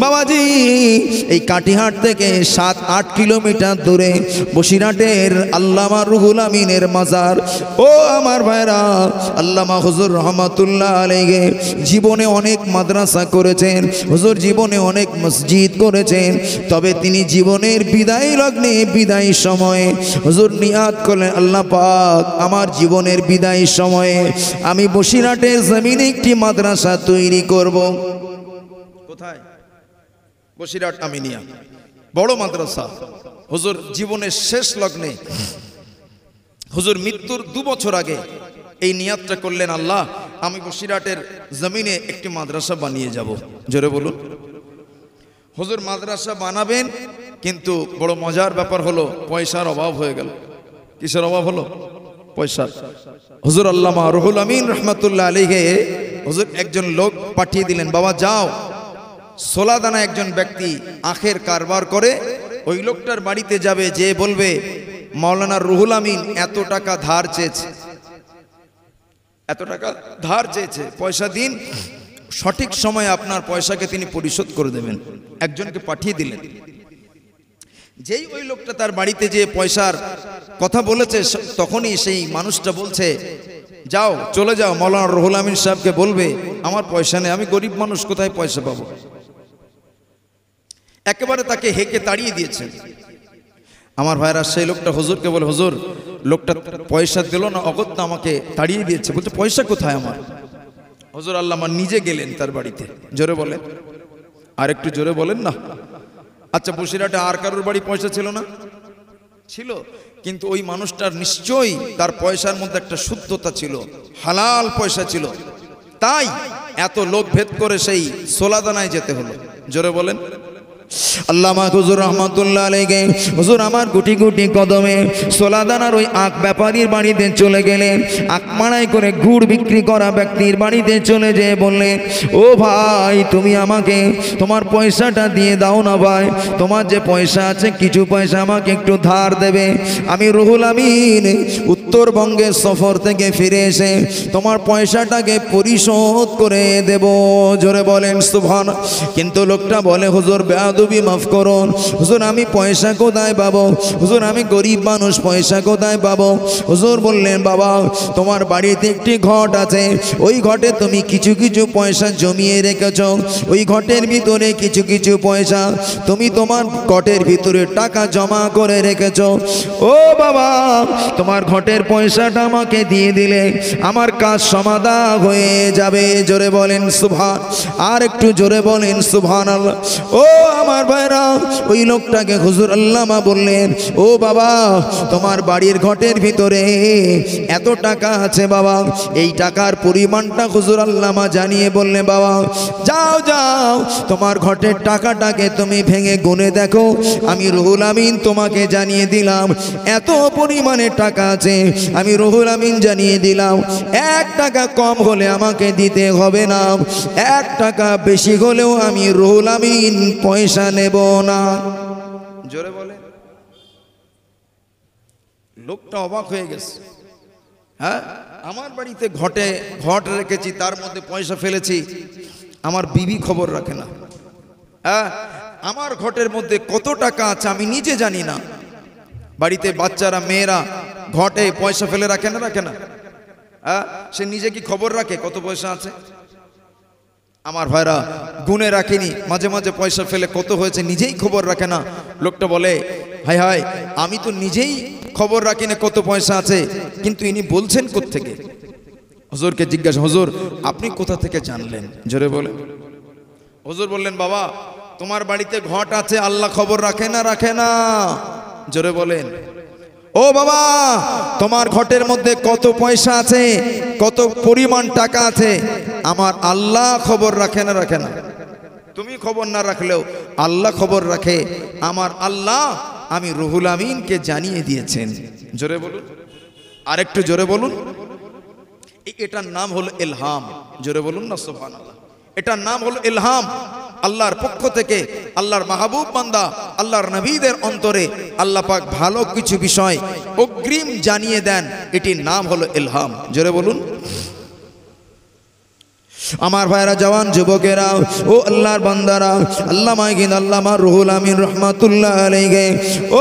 বাবাজি এই কাটিহাট থেকে 7-8 কিলোমিটার দূরে বসিরহাটের আল্লামা রুহুল আমিনের মাজার। ও আমার ভাইরা, আল্লামা হুজুর রহমাতুল্লাহ আলাইহি জীবনে অনেক মাদ্রাসা করেছেন, হুজুর জীবনে অনেক মসজিদ করেছেন। তবে তিনি জীবনের বিদায় লগ্নে বিদায় সময়ে হুজুর নিয়াত করলেন, আল্লাহ পাক আমার জীবনের বিদায় সময়ে আমি বসিরহাটের জমিনে একটি মাদ্রাসা তৈরি করব। কোথায়? বসিরহাট আমিনিয়া, বড় মাদ্রাসা। হুজুর জীবনের শেষ লগ্নে, হুজুর মৃত্যুর 2 বছর আগে এই নিয়াতটা করলেন, আল্লাহ আমি বসিরহাটের জমিনে একটি মাদ্রাসা বানিয়ে যাব। জোরে বলুন। হুজুর মাদ্রাসা বানাবেন, কিন্তু বড় মজার ব্যাপার হলো পয়সার অভাব হয়ে গেল। কিসের অভাব হলো? পয়সা। হুজুর আল্লামা রুহুল আমিন রহমাতুল্লাহ আলাইহি হুজুর একজন লোক পাঠিয়ে দিলেন, বাবা যাও, সোলাদানা একজন ব্যক্তি আখের কারবার করে, ওই লোকটার বাড়িতে যাবে, যে বলবে মাওলানা রুহুল আমিন এত টাকা ধার চেয়েছে, এত টাকা ধার চেয়েছে, পয়সা দিন, সঠিক সময়ে আপনার পয়সাকে তিনি পরিশোধ করে দেবেন। একজনকে পাঠিয়ে দিলেন। যেই ওই লোকটা তার বাড়িতে যে পয়সার কথা বলেছে, তখনই সেই মানুষটা বলছে, যাও চলে যাও, মাওলানা রুহুল আমিন সাহেবকে বলবে আমার পয়সা নেই, আমি গরিব মানুষ, কোথায় পয়সা পাবো। একেবারে তাকে হেঁকে তাড়িয়ে দিয়েছেন। আমার ভাইরা, সেই লোকটা হুজুরকে বলে, হুজুর লোকটা পয়সা দিল না, অগত্যা আমাকে তাড়িয়ে দিয়েছে। বলছে পয়সা কোথায় আমার? হুজুর আল্লামা নিজে গেলেন তার বাড়িতে। জোরে বলেন, আর একটু জোরে বলেন না। আচ্ছা, বসিরহাটে আর কারোর বাড়ি পয়সা ছিল না? ছিল, কিন্তু ওই মানুষটার নিশ্চয়ই তার পয়সার মধ্যে একটা শুদ্ধতা ছিল, হালাল পয়সা ছিল, তাই এত লোক ভেদ করে সেই সোলাদানায় যেতে হলো। জোরে বলেন। আল্লামা হুজুর রহমাতুল্লাহ আলাইহি হুজুর আমার গুটি গুটি কদমে সোলাদানার ওই আখ ব্যাপারীর বাড়িতে চলে গেলেন। আখ মাড়াই করে গুড় বিক্রি করা ব্যক্তির বাড়িতে চলে যেয়ে বললেন, ও ভাই তুমি আমাকে তোমার পয়সাটা দিয়ে দাও না ভাই, তোমার যে পয়সা আছে কিছু পয়সা আমাকে একটু ধার দেবে, আমি রুহুল আমিন উত্তরবঙ্গের সফর থেকে ফিরে এসে তোমার পয়সাটাকে পরিশোধ করে দেব। জোরে বলেন সুবহান। কিন্তু লোকটা বলে, হুজুর বেয়াদবি মাফ করুন, হুজুর আমি পয়সা কোথায় পাবো, হুজুর আমি গরিব মানুষ, পয়সা কোথায় পাবো। হুজুর বললেন, বাবা তোমার বাড়িতে একটি ঘট আছে, ওই ঘটে তুমি কিছু কিছু পয়সা জমিয়ে রেখেছ, ওই ঘটের ভিতরে কিছু কিছু পয়সা তুমি তোমার ঘটের ভিতরে টাকা জমা করে রেখেছ। ও বাবা তোমার ঘটের পয়সাটা আমাকে দিয়ে দিলে আমার কাজ সমাধান হয়ে যাবে। জোরে বলেন সুবহান। আর একটু জোরে বলেন সুবহানাল্লাহ। ও আমার ভাইরা, ওই লোকটাকে হুজুর আল্লামা বললেন, ও বাবা তোমার বাড়ির ঘটের ভিতরে এত টাকা আছে বাবা, এই টাকার পরিমাণটা হুজুর আল্লামা জানিয়ে বললেন, বাবা যাও যাও তোমার ঘটের টাকাটাকে তুমি ভেঙে গুনে দেখো, আমি রুহুল আমিন তোমাকে জানিয়ে দিলাম এত পরিমাণে টাকা আছে, আমি রুহুল আমিন জানিয়ে দিলাম 1 টাকা কম হলে আমাকে দিতে হবে না, 1 টাকা বেশি হলেও আমি রুহুল আমিন পয়সা নেব না। জোরে বলে। লোকটা অবাক হয়ে গেছে। হ্যাঁ, আমার বাড়িতে ঘট রেখেছি, তার মধ্যে পয়সা ফেলেছি, আমার বিবি খবর রাখে না। হ্যাঁ, আমার ঘটের মধ্যে কত টাকা আছে আমি নিজে জানি না। বাড়িতে বাচ্চারা মেয়েরা ঘটে পয়সা ফেলে রাখে না? হ্যাঁ, সে নিজে কি খবর রাখে কত পয়সা আছে? আমার ভাইরা গুনে রাখেনি, মাঝে মাঝে পয়সা ফেলে কত হয়েছে নিজেই খবর রাখে না। লোকটা বলে, হায় হায় আমি তো নিজেই খবর রাখি না কত পয়সা আছে, কিন্তু ইনি বলছেন কোত্থেকে? হুজুরকে জিজ্ঞাসা, হুজুর আপনি কোথা থেকে জানলেন? জোরে বলে। হুজুর বললেন, বাবা তোমার বাড়িতে ঘট আছে, আল্লাহ খবর রাখে না? জোরে বলেন। ও বাবা তোমার ঘটের মধ্যে কত পয়সা আছে, কত পরিমাণ টাকা আছে, আমার আল্লাহ খবর রাখে না? তুমি খবর না রাখলেও আল্লাহ খবর রাখে। আমার আল্লাহ আমি রুহুল আমিনকে জানিয়ে দিয়েছেন। জোরে বলুন, আরেকটু জোরে বলুন। এটার নাম হলো ইলহাম। জোরে বলুন না সুবহানাল্লাহ। এটার নাম হলো ইলহাম। আল্লাহর পক্ষ থেকে আল্লাহর মাহবুব বান্দা আল্লাহর নবীদের অন্তরে আল্লাহ পাক ভালো কিছু বিষয় অগ্রিম জানিয়ে দেন, এটির নাম হলো ইলহাম। জোরে বলুন। আমার ভাইরা জওয়ান যুবকেরা ও আল্লাহর বান্দারা, আল্লামা গিন আল্লামা রুহুল আমিন রহমাতুল্লাহ আলাইহি,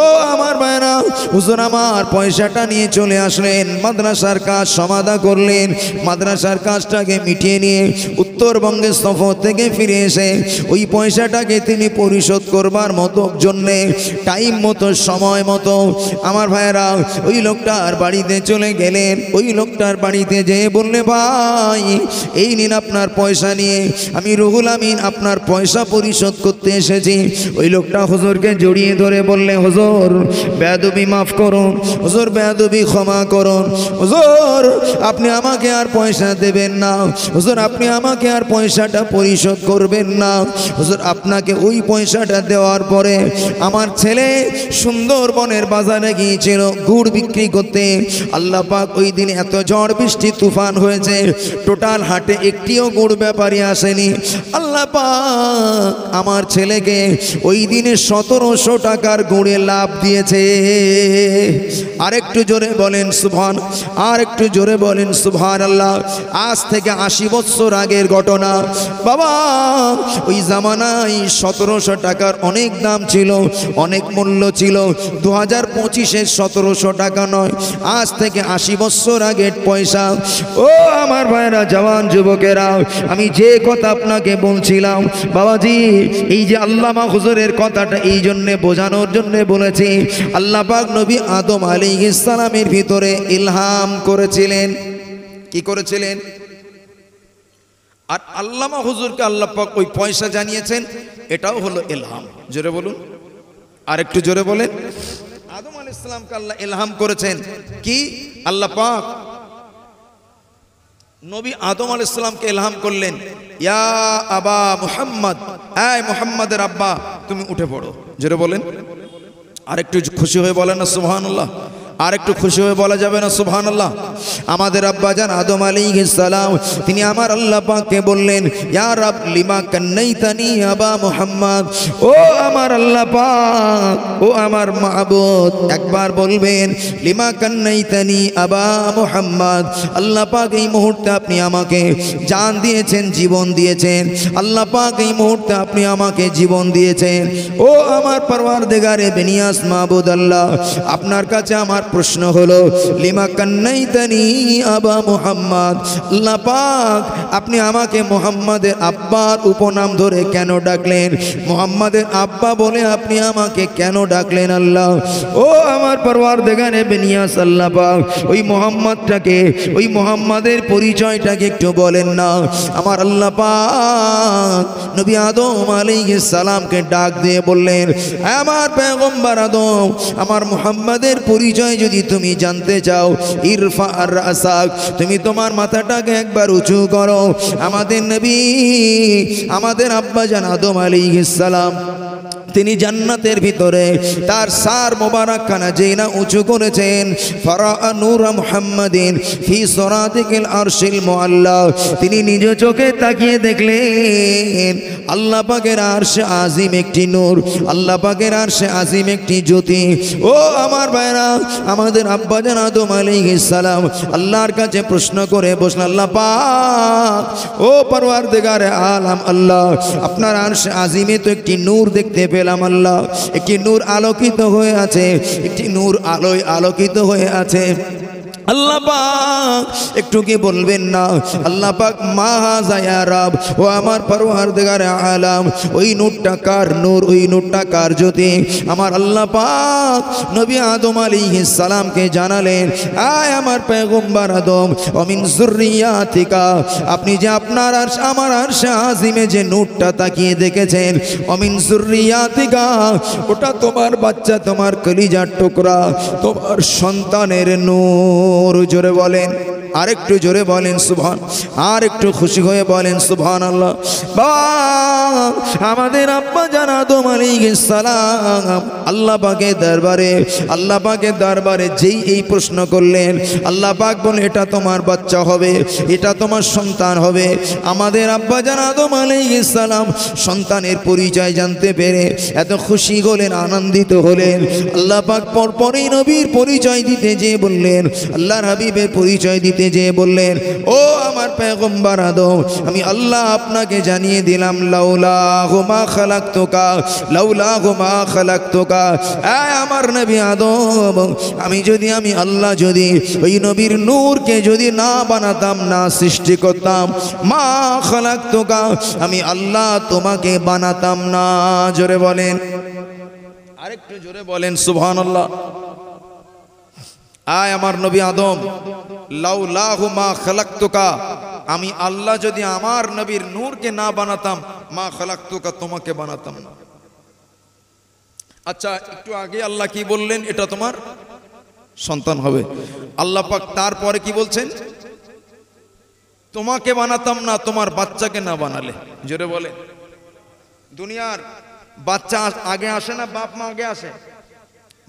ও আমার ভাইরা, হুজুর আমার পয়সাটা নিয়ে চলে আসলেন, মাদ্রাসার কাজ সমাধা করলেন, মাদ্রাসার কাজটাকে মিটিয়ে নিয়ে উত্তরবঙ্গের সফর থেকে ফিরে এসে ওই পয়সাটাকে তিনি পরিশোধ করবার মতো জন্যে টাইম মতো সময় মতো আমার ভাইরা ওই লোকটার বাড়িতে চলে গেলেন। ওই লোকটার বাড়িতে যেয়ে বললে, ভাই এই নিন আপনার পয়সা, নিয়ে আমি রুহুল আমিন আপনার পয়সা পরিশোধ করতে এসেছি। ওই লোকটা হুজুরকে জড়িয়ে ধরে বললে, হুজুর বেয়াদবি মাফ করুন, হুজুর বেয়াদবি ক্ষমা করুন, হুজুর আপনি আমাকে আর পয়সা দেবেন না, হুজুর আপনি আমাকে আর পয়সাটা পরিশোধ করবেন না, হুজুর আপনাকে ওই পয়সাটা দেওয়ার পরে আমার ছেলে সুন্দরবনের বাজারে গিয়েছিল গুড় বিক্রি করতে। আল্লাহ পাক ওই দিন এত ঝড় বৃষ্টি তুফান হয়েছে, টোটাল হাটে একটিও গুড় ব্যাপারী আসেনি। আল্লাহ পাক আমার ছেলেকে ওই দিনে 1700 টাকার গুড়ে লাভ দিয়েছে। আরেকটু জোরে বলেন সুবহান, আর একটু জোরে বলেন সুবহানাল্লাহ। আজ থেকে 80 বছর আগের ঘটনা বাবা। ওই জামানায় 1700 টাকার অনেক দাম ছিল, অনেক মূল্য ছিল। 2025-এর 1700 টাকা নয়, আজ থেকে 80 বছর আগের পয়সা। ও আমার ভাইরা জওয়ান যুবকেরা, আমি যে কথা আপনাকে বলছিলাম বাবাজি, এই যে আল্লামা হুজুরের কথাটা এই জন্যে বোঝানোর জন্যে বলেছি, আল্লাহ পাক নবী আদম আলাইহিস সালামের ভিতরে ইলহাম করেছিলেন। কি করেছিলেন? আর আল্লামা হুজুরকে আল্লাহ পাক ওই পয়সা জানিয়েছেন, এটাও হলো ইলহাম। জোরে বলুন, আর একটু জোরে বলেন। আদম আলাইহিস সালামকে আল্লাহ ইলহাম করেছেন কি? আল্লাহ পাক নবী আদম আলাইহিস সালামকে ইলহাম করলেন, ইয়া আবা মুহাম্মদ, এই মুহাম্মাদের আব্বা তুমি উঠে পড়ো। জোরে বলেন, আর একটু খুশি হয়ে বলেন না সুবহানাল্লাহ। আর একটু খুশি হয়ে বলা যাবে না সুবহানাল্লাহ। আমাদের আব্বাজান আদম আলাইহিস সালাম তিনি আমার আল্লাহ পাককে বললেন, ইয়া রাব লিমা কান্নাইতানি আবা মুহাম্মদ, ও আমার আল্লাহ পাক, ও আমার মাবুদ, একবার বলবেন লিমা কান্নাইতানি আবা মুহাম্মদ। আল্লাহ পাক এই মুহূর্তে আপনি আমাকে জান দিয়েছেন, জীবন দিয়েছেন। আল্লাহ পাক এই মুহূর্তে আপনি আমাকে জীবন দিয়েছেন। ও আমার পরওয়ারদিগারে বেনিয়াস মাবুদ আল্লাহ, আপনার কাছে আমার প্রশ্ন হলো, লিমা কান্নাইতানি আবা মুহাম্মদ, আল্লাহ পাক আপনি আমাকে মুহাম্মাদের আব্বার উপনাম ধরে কেন ডাকলেন? মুহাম্মাদের আব্বা বলে আপনি আমাকে কেন ডাকলেন আল্লাহ? ও আমার পরওয়ারদিগারে বেনিয়াস আল্লাহ পাক ওই মুহাম্মাদটাকে, ওই মুহাম্মাদের পরিচয়টাকে একটু বলেন না। আমার আল্লাহ পাক নবী আদম আলাইহিস সালামকে ডাক দিয়ে বললেন, আমার পয়গম্বর আদম, আমার মুহাম্মাদের পরিচয় যদি তুমি জানতে চাও, ইরফা আর রাসাক, তুমি তোমার মাথাটাকে একবার উঁচু করো। আমাদের নবী, আমাদের আব্বাজান আদম আলাইহিস সালাম তিনি জান্নাতের ভিতরে তার সার মোবারক খানা যেই না উঁচু করেছেন, ফারা নূর মুহাম্মাদিন ফি সরাতিকিল আরশিল মুআল্লা, তিনি নিজ চোখে তাকিয়ে দেখলেন আল্লাহ পাকের আরশে আজিম একটি নূর, আল্লাহ পাকের আরশে আজিম একটি জ্যোতি। ও আমার ভাইরা, আমাদের আব্বাজান আদম আলাইহিস সালাম আল্লাহর কাছে প্রশ্ন করে বসলেন, আল্লাহ পাক, ও পরওয়ারদিগারে আলাম আল্লাহ, আপনার আরশে আজিমে তো একটি নূর দেখতে পেলাম আল্লাহ, একটি নূর আলোকিত হয়ে আছে, একটি নূর আলোয় আলোকিত হয়ে আছে। আল্লাহ পাক একটু কি বলবেন না? আল্লাহ পাক মা হাযা ইয়া রব, ও আমার পরওয়ারদিগারে আলাম, ওই নূরটা কার নূর, ওই নূরটা কার জ্যোতি? আমার আল্লাহ পাক নবী আদম আলাইহিস সালামকে জানালেন, আয় আমার পয়গম্বর আদম, অমিন যুররিয়াতিকা, আপনি যে আপনার আর আমার আরশে আজিমে যে নূরটা তাকিয়ে দেখেছেন, অমিন যুররিয়াতিকা, ওটা তোমার বাচ্চা, তোমার কলিজার টুকরা, তোমার সন্তানের নূর। জোরে বলেন, আরেকটু জোরে বলেন সুবহান, আর একটু খুশি হয়ে বলেন সুবহানাল্লাহ। বাবা, আমাদের আব্বা জান আদম আলাইহিস সালাম আল্লাহ পাকের দরবারে, আল্লাহ পাকের দরবারে যেই এই প্রশ্ন করলেন, আল্লাহ পাক বলে এটা তোমার বাচ্চা হবে, এটা তোমার সন্তান হবে। আমাদের আব্বা জান আদম আলাইহিস সালাম সন্তানের পরিচয় জানতে পেরে এত খুশি হলেন, আনন্দিত হলেন। আল্লাহ পাক পরপরই নবীর পরিচয় দিতে যে বললেন, আল্লাহর হাবিবের পরিচয় দিতে দিতে যেয়ে বললেন, ও আমার পয়গম্বর আদম, আমি আল্লাহ আপনাকে জানিয়ে দিলাম, লাউলাহু মা খালাকতুকা, লাউলাহু মা খালাকতুকা। আমার নবী আদম, আমি আল্লাহ যদি ওই নবীর নূরকে যদি না বানাতাম, না সৃষ্টি করতাম, মা খালাকতুকা, আমি আল্লাহ তোমাকে বানাতাম না। জোরে বলেন, আরেকটু জোরে বলেন সুবহানাল্লাহ। আমার নবী আদম, লাউলাহু মা খালাকতুকা, আমি আল্লাহ যদি আমার নবীর নূরকে না বানাতাম, মা খালাকতুকা, তোমাকে বানাতাম না। আচ্ছা, একটু আগে আল্লাহ কি বললেন? এটা তোমার সন্তান হবে। আল্লাহ পাক তারপরে কি বলছেন? তোমাকে বানাতাম না, তোমার বাচ্চাকে না বানালে। জোরে বলে, দুনিয়ার বাচ্চা আগে আসে না বাপ মা আগে আসে?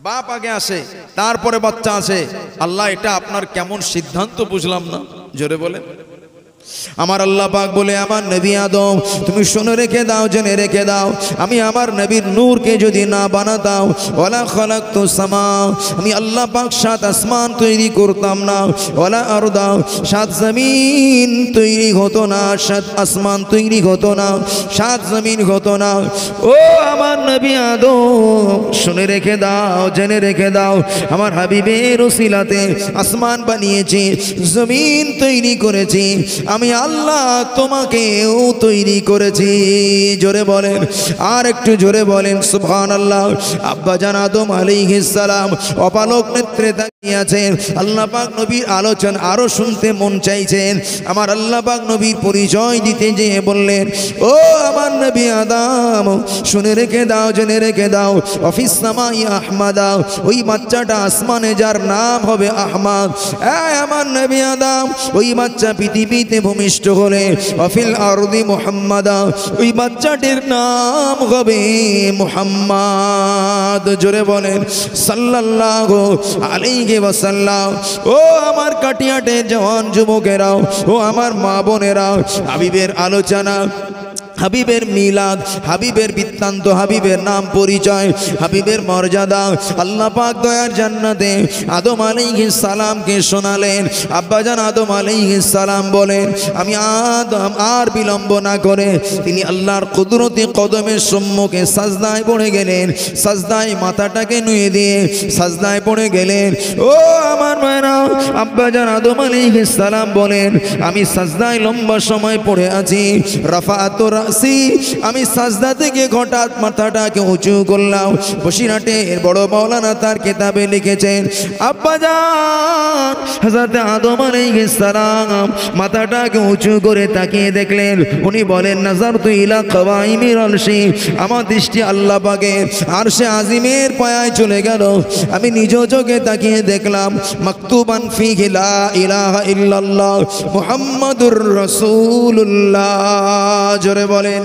বাপ আগে আসে, তারপরে বাচ্চা আসে। আল্লাহ, এটা আপনার কেমন সিদ্ধান্ত বুঝলাম না। জোরে বলে, আমার আল্লাহ পাক বলে, আমার নবী আদম, তুমি শুনে রেখে দাও, জেনে রেখে দাও, আমি আমার নবীর নূরকে যদি না বানাতাম, ওয়ালা খালাকতু সামা, আমি আল্লাহ পাক সাত আসমান তৈরি করতাম না, ওয়ালা আরদা, সাত জমিন তৈরি হতো না, সাত আসমান তৈরি হতো না, সাত জমিন হতো না। ও আমার নবী আদম, শুনে রেখে দাও, জেনে রেখে দাও, আমার হাবিবের ওসিলাতে আসমান বানিয়েছি, জমিন তৈরি করেছি, আমি আল্লাহ তোমাকেও তৈরি করেছি। জোরে বলেন, আর একটু জোরে বলেন সুবহানাল্লাহ। আব্বাজান আদম আলাইহিস সালাম অপালক নেত্রে তাকিয়ে আছেন। আল্লাহ পাক নবীর আলোচনা আরো শুনতে মন চাইছেন। আমার আল্লাহ পাক নবীর পরিচয় দিতে যেয়ে বললেন, ও আমার নবী আদম, শুনে রেখে দাও, জেনে রেখে দাও, অফিস সামাই আহমাদা, ওই বাচ্চাটা আসমানে যার নাম হবে আহমদ। আমার নবী আদম, ওই বাচ্চা পৃথিবীতে ভূমিষ্ঠ হলে অফিল আরদি মুহাম্মাদা, ওই বাচ্চাটির নাম হবে মুহাম্মদ। জোরে বলেন সাল্লাল্লাহু আলাইহি ওয়াসাল্লাম। ও আমার কাটিয়াটের জওয়ান যুবকেরাও, ও আমার মা বোনেরা, হাবিবের আলোচনা, হাবিবের মিলাদ, হাবিবের বৃত্তান্ত, হাবিবের নাম পরিচয়, হাবিবের মর্যাদা আল্লাহ পাক দয়ার জান্নাতে আদম আলাইহিস সালামকে শোনালেন। আব্বাজান আদম আলাইহিস সালাম বলেন, আমি আদম আর বিলম্ব না করে তিনি আল্লাহর কুদরতি কদমের সম্মুখে সাজদায় পড়ে গেলেন। সাজদায় মাথাটাকে নুয়ে দিয়ে সাজদায় পড়ে গেলেন। ও আমার মায়েরা, আব্বাজান আদম আলাইহিস সালাম বলেন, আমি সাজদায় লম্বা সময় পড়ে আছি, রাফাতুর রাসি, আমি সাজদা থেকে হঠাৎ মাথাটাকে উঁচু করলাম। বসিরহাটের বড় মাওলানা তার কিতাবে লিখেছেন, আব্বাজান হযরত আদম আলাইহিস সালাম মাথাটাকে উঁচু করে তাকিয়ে দেখলেন। উনি বলেন, নাযারতু ইলা কাওয়াইমির আরশি, আমার দৃষ্টি আল্লাহ পাকের আরশে আজিমের পায়ায় চলে গেল। আমি নিজ চোখে তাকিয়ে দেখলাম, মাকতুবান ফিহি লা ইলাহা ইল্লাল্লাহ মুহাম্মাদুর রাসূলুল্লাহ। জোরে বলেন,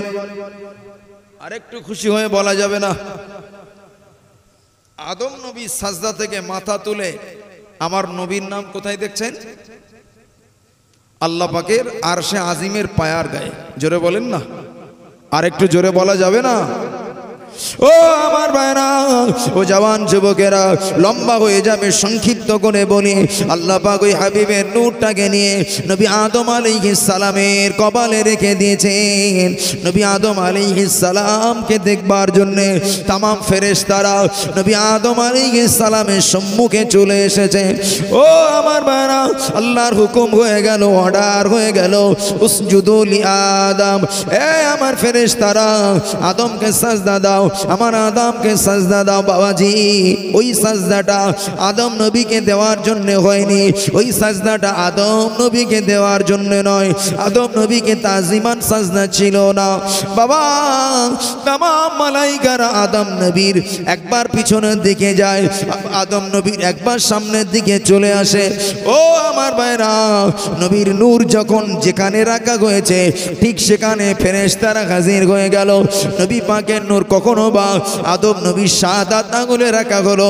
আরেকটু খুশি হয়ে বলা যাবে না? আদম নবী সাজদা থেকে মাথা তুলে আমার নবীর নাম কোথায় দেখছেন? আল্লাহ পাকের আরশে আজিমের পায়ার গায়ে। জোরে বলেন না, আরেকটু জোরে বলা যাবে না? ও আমার ভাইরা, ও জওয়ান যুবকেরা, লম্বা হয়ে যাবে, সংক্ষিপ্ত করে বলি। আল্লাহ পাক ওই হাবিবের নূরটাকে নিয়ে নবী আদম আলাইহিস সালামের কপালে রেখে দিয়েছেন। নবী আদম আলাইহিস সালামকে দেখবার জন্য तमाम ফেরেশতারা নবী আদম আলাইহিস সালামের সম্মুখে চলে এসেছে। ও আমার ভাইরা, আল্লাহর হুকুম হয়ে গেল, অর্ডার হয়ে গেল, উসজুদু লি আদম, এ আমার ফেরেশতারা আদমকে সাজদা দাও, আমার আদমকে সাজদা দাও। বাবাজি, ওই সাজদাটা আদম নবীকে দেওয়ার জন্য হয়নি, ওই সাজদাটা আদম নবীকে দেওয়ার জন্য নয়, আদম নবীকে তাজিমান সাজদা ছিল না বাবা। तमाम মালাইকারা আদম নবীর একবার পিছনের দিকে যায়, আদম নবীর একবার সামনের দিকে চলে আসে। ও আমার ভাইরা, নবীর নূর যখন যেখানে রাখা হয়েছে ঠিক সেখানে ফেরেশতারা হাজির হয়ে গেল। নবী পাকের নূর কখনো বা আদম নবীর শাহাদাত আঙ্গুলে রাখা হলো,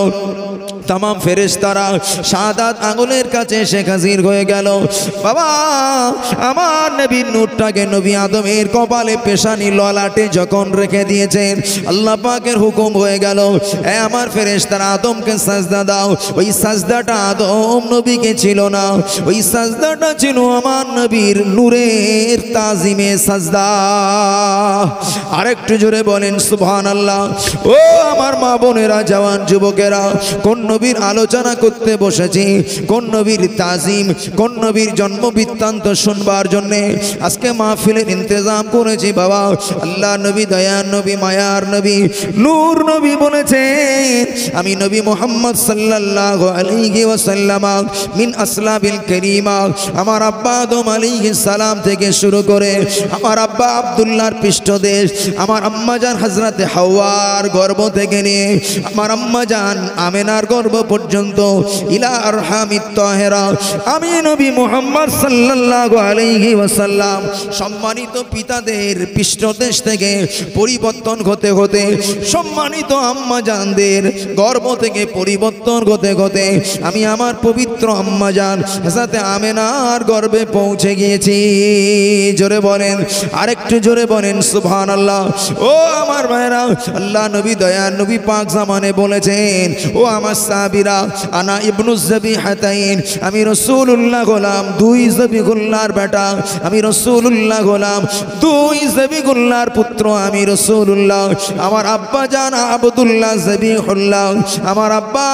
तमाम ফেরেশতারা শাহাদাত আঙ্গুলের কাছে এসে হাজির হয়ে গেল। বাবা, আমার নবীর নূরটাকে নবী আদমের কপালে পেশানি ললাটে যখন রেখে দিয়েছেন, আল্লাহ পাকের হুকুম হয়ে গেল, এ আমার ফেরেশতারা আদমকে সাজদা দাও। ওই সাজদাটা আদম নবীকে ছিল না, ওই সাজদাটা ছিল আমার নবীর নূরের তাজিমে সাজদা। আরেকটু জোরে বলেন সুবহানাল্লাহ। ও আমার মা বোনেরা, জওয়ান যুবকেরা, কোন নবীর আলোচনা করতে বসেছি, কোন নবীর তাজিম, কোন নবীর জন্ম বৃত্তান্ত শুনবার জন্যে আজকে মাহফিলের ইন্তজাম করেছি বাবা। আল্লাহ নবী, দয়ার নবী, মায়ার নবী, নূর নবী বলেছেন, আমি নবী মুহাম্মদ সাল্লাল্লাহু আলাইহি ওয়াসাল্লাম মিন আসলাবিল কারীমা, আমার আব্বা আদম আলাইহিস সালাম থেকে শুরু করে আমার আব্বা আব্দুল্লাহর পৃষ্ঠদেশ, আমার আম্মা জান হযরতে হাওয়ার গর্ভ থেকে নিয়ে আমার আম্মা জান আমেনার গর্ভ পর্যন্ত ইলা আরহামিত তাহেরা, আমি নবী মুহাম্মদ সাল্লাল্লাহু আলাইহি ওয়াসাল্লাম সম্মানিত পিতাদের পৃষ্ঠদেশ থেকে পরিবর্তন হতে হতে সম্মানিত আম্মা জানদের গর্ভ থেকে পরিবর্তন হতে হতে আমি আমার পবিত্র আম্মা জান হযরতে আমেনার গর্ভে পৌঁছে গিয়েছি। জোরে বলেন, আরেকটু জোরে বলেন সুবহানাল্লাহ। ও আমার ভাইরা, আল্লাহ নবী, দয়ার নবী পাক জামানে বলেছেন, ও আমার সাহাবীরা, আনা ইবনুজ যাবিহাতাইন, আমি রাসূলুল্লাহ গোলাম, দুই যাবিগুল্লাহর বেটা, আমি রাসূলুল্লাহ গোলাম, দুই যাবিগুল্লাহর পুত্র, আমি রাসূলুল্লাহ। আমার আব্বা জান আব্দুল্লাহ যাবিহুল্লাহ, আমার আব্বা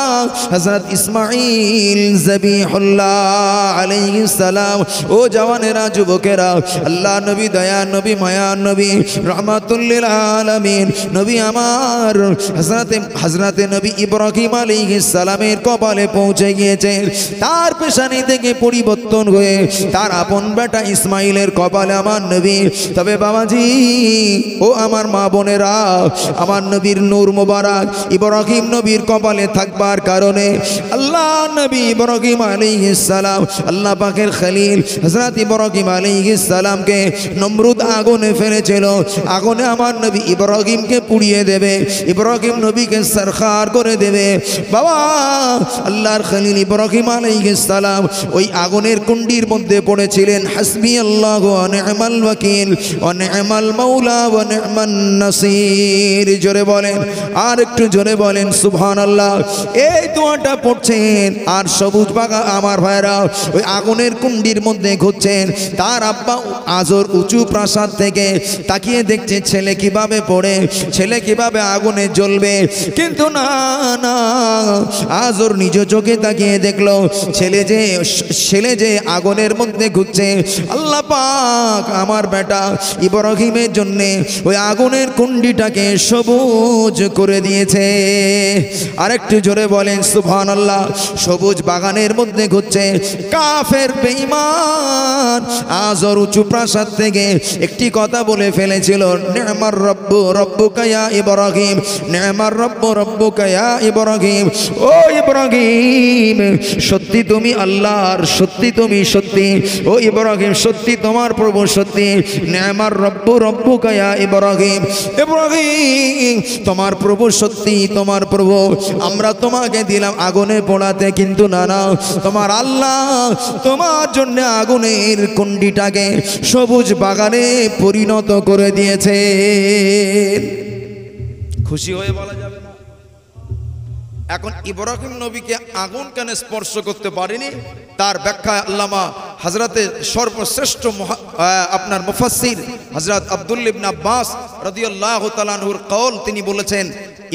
হযরত ইসমাঈল যাবিহুল্লাহ আলাইহিস সালাম। ও জওয়ানেরা, যুবকেরা, আল্লাহ নবী, দয়ার নবী, মায়ার নবী, রাহমাতুল লিল আলামিন নবী আমার হযরতে নবী ইব্রাহিম আলাইহিস সালামের কপালে পৌঁছে গিয়েছেন। তার পেশানি থেকে পরিবর্তন হয়ে তার আপন বেটা ইসমাইলের কপালে আমার নবী। তবে বাবাজি, ও আমার মা বোনেরা, আমার নবীর নূর মোবারক ইব্রাহিম নবীর কপালে থাকবার কারণে আল্লাহ নবী ইব্রাহিম আলাইহিস সালাম, আল্লাহ পাকের খলিল হযরত ইব্রাহিম আলাইহিস সালামকে নমরুদ আগুনে ফেলেছিল। আগুনে আমার নবী ইব্রাহিমকে পুড়িয়ে দেবে, ইব্রাহিম নবীকে সরখার করে দেবে। বাবা, আল্লাহর খলিল ইব্রাহিম আলাইহিস সালাম ওই আগুনের কুণ্ডির মধ্যে পড়েছিলেন। হাসবি আল্লাহু ওয়া নি'মাল ওয়াকিল ওয়া নি'মাল মাওলা ওয়া নি'মান নাসির। জোরে বলেন, আর একটু জোরে বলেন সুবহানাল্লাহ। এই দোয়াটা পড়ছেন আর সবুজ বাগা আমার ভাইরা ওই আগুনের কুণ্ডির মধ্যে ঘুরছেন। তার আব্বা আজর উঁচু প্রাসাদ থেকে তাকিয়ে দেখছে ছেলে কিভাবে পড়ে, ছেলে কিভাবে আগুনে জ্বলবে। কিন্তু না না, আজর নিজ চোখে তাকিয়ে দেখলো ছেলে যে আগুনের মধ্যে ঘুরছে। আল্লাহ পাক আমার বেটা ইব্রাহিমের জন্যে ওই আগুনের কুণ্ডিটাকে সবুজ করে দিয়েছে। আরেকটু জোরে বলেন সুবহানাল্লাহ। সবুজ বাগানের মধ্যে ঘুরছে কাফের বেঈমান। আজর উঁচু প্রাসাদ থেকে একটি কথা বলে ফেলেছিল, নি'মার রব্বু রব্বুকা ইয়া ইব্রাহিম, নি'মার রব্বু রব্বুকা ইয়া ইব্রাহিম। ও ইব্রাহিম, সত্যি তুমি আল্লাহর, সত্যি তুমি সত্যি। ও ইব্রাহিম, সত্যি তোমার প্রভু সত্যি। নি'মার রব্বু রব্বুকা ইয়া ইব্রাহিম, ইব্রাহিম তোমার প্রভু সত্যি, তোমার প্রভু। আমরা তোমাকে দিলাম আগুনে পোড়াতে, কিন্তু না না, তোমার আল্লাহ তোমার জন্য আগুনের কুণ্ডিটাকে সবুজ বাগানে পরিণত করে দিয়েছে। খুশি হয়ে বলা যাবে না। এখন ইব্রাহিম নবীকে আগুন কেন স্পর্শ করতে পারেনি, তার ব্যাখ্যায় আল্লামা হযরতে সর্বশ্রেষ্ঠ আপনার মুফাসসির হযরত আব্দুল্লাহ ইবনে আব্বাস রাদিয়াল্লাহু তাআলা আনহুর কওল, তিনি বলেছেন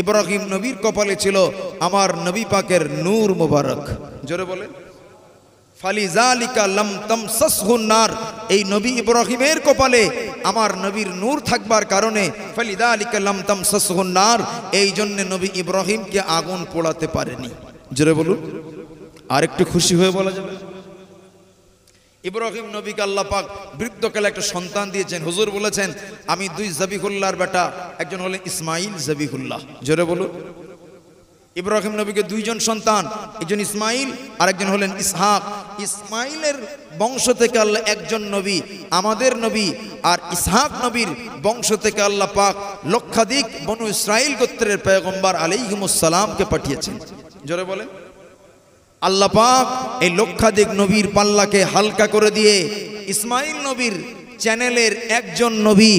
ইব্রাহিম নবীর কপালে ছিল আমার নবী পাকের নূর মুবারক। জোরে বলেন, ফালিজালিকা লাম তামসাসহুন নার। এই নবী ইব্রাহিমের কপালে আমার নবীর নূর থাকবার কারণে ফালিজালিকা লাম তামসাসহুন নার, এই জন্য নবী ইব্রাহিমকে আগুন পোড়াতে পারেনি। জোরে বলুন, আর একটু খুশি হয়ে বলা যাবে। ইব্রাহিম নবীকে আল্লাহ পাক বৃদ্ধকালে একটা সন্তান দিয়েছেন। হুজুর বলেছেন, আমি দুই যাবিহুল্লাহর বেটা, একজন হলেন ইসমাইল যাবিহুল্লাহ। জোরে বলুন, ইব্রাহিম নবীকে দুইজন সন্তান, একজন ইসমাইল আর একজন হলেন ইসহাক। ইসমাইলের বংশ থেকে আল্লাহ একজন নবী, আমাদের নবী, আর ইসহাক নবীর বংশ থেকে আল্লাহ পাক লক্ষাধিক বনু ইসরাইল গোত্রের পয়গম্বর আলাইহিমুস সালামকে পাঠিয়েছেন। জোরে বলেন, আল্লাহ পাক এই লক্ষাধিক নবীর পাল্লাকে হালকা করে দিয়ে ইসমাইল নবীর চ্যানেলের একজন নবী,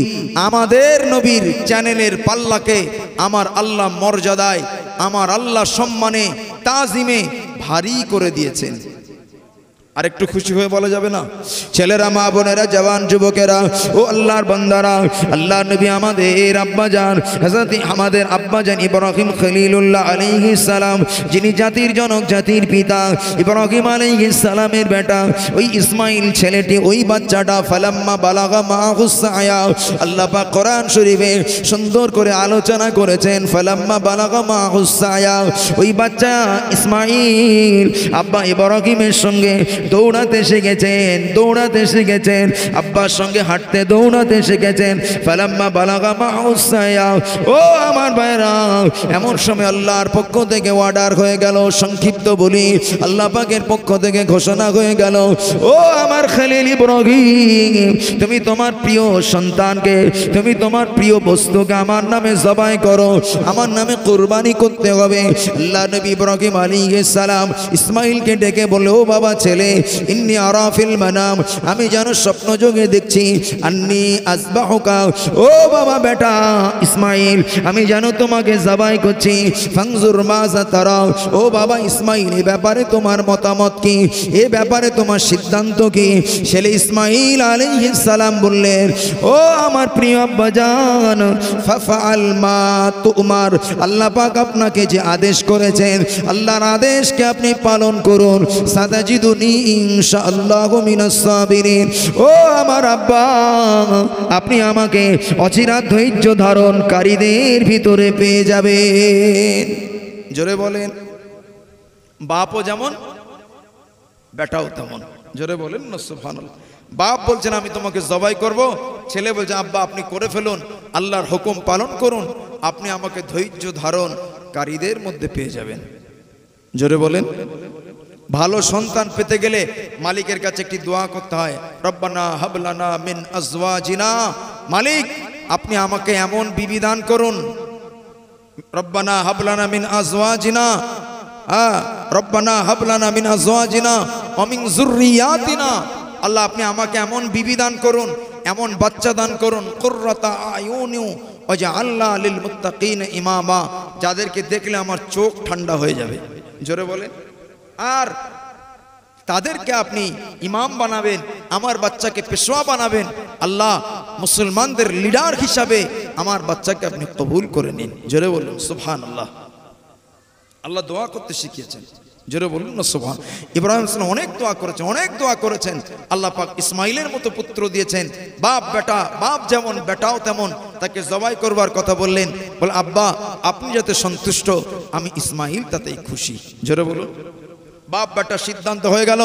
আমাদের নবীর চ্যানেলের পাল্লাকে আমার আল্লাহ মর্যাদায়, আমার আল্লাহ সম্মানে, তাজিমে ভারী করে দিয়েছেন। আর একটু খুশি হয়ে বলা যাবে না? ছেলেরা, মা বোনেরা, জওয়ান যুবকেরা, ও আল্লাহর বান্দারা, আল্লাহর নবী আমাদের আব্বাজান হযরত আমাদের আব্বাজান ইব্রাহিম খলিলুল্লাহ আলাইহিস সালাম, যিনি জাতির জনক, জাতির পিতা, ইব্রাহিম আলাইহিস সালামের বেটা, ওই ইসমাইল ছেলেটি, ওই বাচ্চাটা ফালাম্মা বালাগা মাহুস সায়া, আল্লাহ পাক কোরআন শরীফে সুন্দর করে আলোচনা করেছেন। ফালাম্মা বালাগা মাহুস সায়া, ওই বাচ্চা ইসমাইল আব্বা ইব্রাহিমের সঙ্গে দৌড়াতে শিখেছেন, দৌড়াতে শিখেছেন, আব্বার সঙ্গে হাঁটতে দৌড়াতে শিখেছেন। ফালাম্মা বালাগা মাহুস সায়া, ও আমার ভাইরা, এমন সময় আল্লাহর পক্ষ থেকে অর্ডার হয়ে গেল, সংক্ষিপ্ত বলি, আল্লাহ পাকের পক্ষ থেকে ঘোষণা হয়ে গেল, ও আমার খলিল ইব্রাহিম, তুমি তোমার প্রিয় সন্তানকে, তুমি তোমার প্রিয় বস্তুকে আমার নামে জবাই করো, আমার নামে কুরবানি করতে হবে। আল্লাহ নবী ইব্রাহিম আলাইহিস সালাম ইসমাইলকে ডেকে বলে, ও বাবা ছেলে, ইন্নী আরা ফিল মানাম, আমি যেন স্বপ্ন যোগে দেখছি, আন্নী আসবাহুকা, ও বাবা বেটা ইসমাইল, আমি যেন তোমাকে জবাই করছি, ফানজুর মাজা তারা, ও বাবা ইসমাইল, এই ব্যাপারে তোমার মতামত কি, এই ব্যাপারে তোমার সিদ্ধান্ত কি? ছেলে ইসমাইল আলাইহিস সালাম বললেন, ও আমার প্রিয় আব্বাজান, ফাফআল মা তুমার, আল্লাহ পাক আপনাকে যে আদেশ করেছেন, আল্লাহর আদেশকে আপনি পালন করুন, সাতাজিদুনি ইনশাআল্লাহু মিনাস সাবিরিন। ও আমার আব্বা, আপনি আমাকে অচিরাত ধৈর্য ধারণকারীদের ভিতরে পেয়ে যাবেন। জোরে বলেন। বাপও যেমন, বেটাও তেমন। জোরে বলেন না সুবহানাল্লাহ। বাপ বলছেন আমি তোমাকে জবাই করব, ছেলে বলছে আব্বা আপনি করে ফেলুন, আল্লাহর হুকুম পালন করুন, আপনি আমাকে ধৈর্য ধারণকারীদের মধ্যে পেয়ে যাবেন। জোরে বলেন। ভালো সন্তান পেতে গেলে মালিকের কাছে একটি দোয়া করতে হয়, রব্বানা হাবলানা মিন আজওয়াজিনা, মালিক আপনি আমাকে এমন বিবি দান করুন, রব্বানা হাবলানা মিন আজওয়াজিনা, রব্বানা হাবলানা মিন আজওয়াজিনা ওয়া মিন যুররিয়াতিনা, আল্লাহ আপনি আমাকে এমন বিবি দান করুন, এমন বাচ্চা দান করুন, কুররাতা আয়ুনি ওয়াজআলনা লিল মুত্তাকিন ইমামা, যাদেরকে দেখলে আমার চোখ ঠান্ডা হয়ে যাবে। জোরে বলেন। আর তাদেরকে আপনি ইমাম বানাবেন, আমার বাচ্চাকে পেশোয়া বানাবেন, আল্লাহ মুসলমানদের লিডার হিসাবে আমার বাচ্চাকে আপনি কবুল করে নিন। জোরে বলুন সুবহানাল্লাহ। আল্লাহ দোয়া করতে শিখিয়েছেন। জোরে বলুন না সুবহান। ইব্রাহিম সাল্লাল্লাহু অনেক দোয়া করেছেন, অনেক দোয়া করেছেন, আল্লাহ পাক ইসমাইলের মতো পুত্র দিয়েছেন। বাপ বেটা, বাপ যেমন বেটাও তেমন, তাকে জবাই করবার কথা বললেন, বলে আব্বা আপনি যাতে সন্তুষ্ট, আমি ইসমাইল তাতেই খুশি। জোরে বলুন। বাপ বেটা সিদ্ধান্ত হয়ে গেল,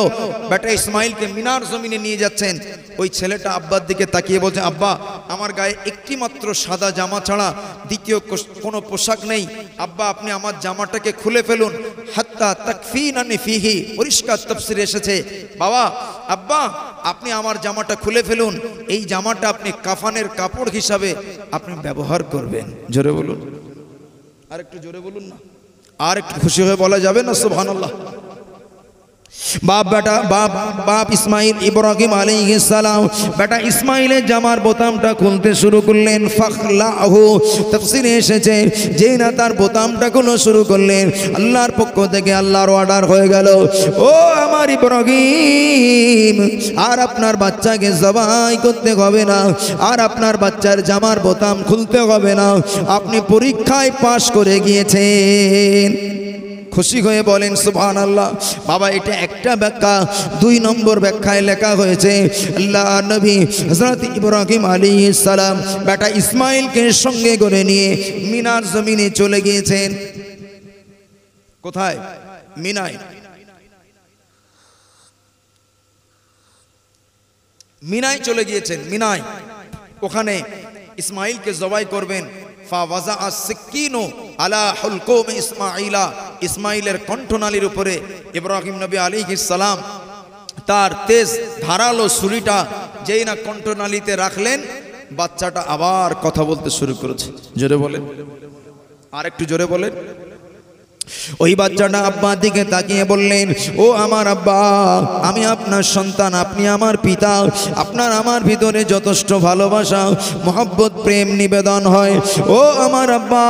বেটা ইসমাইলকে মিনার জমিনে নিয়ে যাচ্ছেন। ওই ছেলেটা আব্বার দিকে তাকিয়ে বলছে, আব্বা আমার গায়ে একটি মাত্র সাদা জামা ছাড়া দ্বিতীয় কোনো পোশাক নেই, আব্বা আপনি আমার জামাটাকে খুলে ফেলুন, হাত্তা তাকফিনানি ফিহি, পরিষ্কার তাফসীরে এসেছে, বাবা আব্বা আপনি আমার জামাটা খুলে ফেলুন, এই জামাটা আপনি কাফানের কাপড় হিসাবে আপনি ব্যবহার করবেন। জোরে বলুন। আর একটু জোরে বলুন না, আর একটু খুশি হয়ে বলা যাবে না সুবহানাল্লাহ। বাপ বেটা, বাপ ইসমাইল ইব্রাহিম আলাইহিস সালাম বেটা ইসমাইলের জামার বোতামটা খুলতে শুরু করলেন। ফাখলাহু, তাফসীরে এসেছে যেই না তার বোতামটা খুলে শুরু করলেন, আল্লাহর পক্ষ থেকে আল্লাহর অর্ডার হয়ে গেল, ও আমার ইব্রাহিম, আর আপনার বাচ্চাকে জবাই করতে হবে না, আর আপনার বাচ্চার জামার বোতাম খুলতে হবে না, আপনি পরীক্ষায় পাশ করে গিয়েছেন। খুশি হয়ে বলেন সুবহানাল্লাহ। বাবা এটা একটা ব্যাখ্যা। 2 নম্বর ব্যাখ্যায় লেখা হয়েছে আল্লাহ নবী হযরত ইব্রাহিম আলাইহিস সালাম বেটা ইসমাইলকে সঙ্গে করে নিয়ে মিনার জমিনে চলে গিয়েছেন। কোথায়? মিনায়। মিনায় চলে গিয়েছেন। মিনায় ওখানে ইসমাইলকে জবাই করবেন। ফাওয়াজা as-সিকিনু আলা হুলকুম ইসমাইলা, ইসমাইলের কণ্ঠনালীর উপরে ইব্রাহিম নবী আলাইহিস সালাম তার তেজ ধারালো ছুরিটা যেই না কণ্ঠনালীতে রাখলেন, বাচ্চাটা আবার কথা বলতে শুরু করেছে। জোরে বলেন, আর একটু জোরে বলেন। ওই বাচ্চাটা আব্বার দিকে তাকিয়ে বললেন, ও আমার আব্বা, আমি আপনার সন্তান, আপনি আমার পিতা, আপনার আমার ভিতরে যথেষ্ট ভালোবাসা মহব্বত প্রেম নিবেদন হয়। ও আমার আব্বা,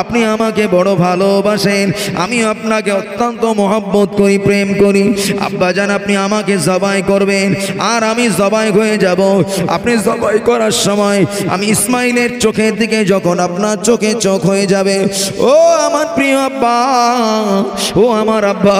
আপনি আমাকে বড় ভালোবাসেন, আমি আপনাকে অত্যন্ত মহব্বত করি, প্রেম করি। আব্বা জান, আপনি আমাকে জবাই করবেন আর আমি জবাই হয়ে যাব। আপনি জবাই করার সময় আমি ইসমাইলের চোখের দিকে যখন আপনার চোখে চোখ হয়ে যাবে, ও আমার প্রিয় আব্বা, ও আমার আব্বা,